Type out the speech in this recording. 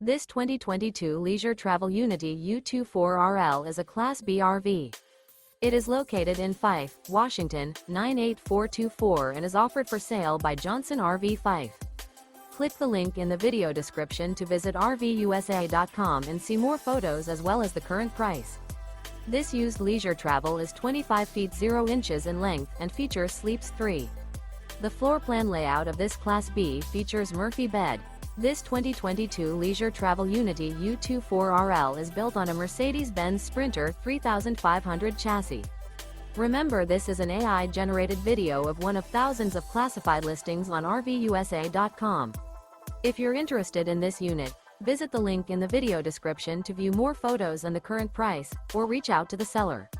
This 2022 Leisure Travel Unity U24RL is a Class B RV. It is located in Fife, Washington, 98424 and is offered for sale by Johnson RV Fife. Click the link in the video description to visit RVUSA.com and see more photos as well as the current price. This used leisure travel is 25 feet 0 inches in length and features sleeps 3. The floor plan layout of this Class B features Murphy bed. This 2022 Leisure Travel Unity U24RL is built on a Mercedes-Benz Sprinter 3500 chassis. Remember, this is an AI-generated video of one of thousands of classified listings on RVUSA.com. If you're interested in this unit, visit the link in the video description to view more photos and the current price, or reach out to the seller.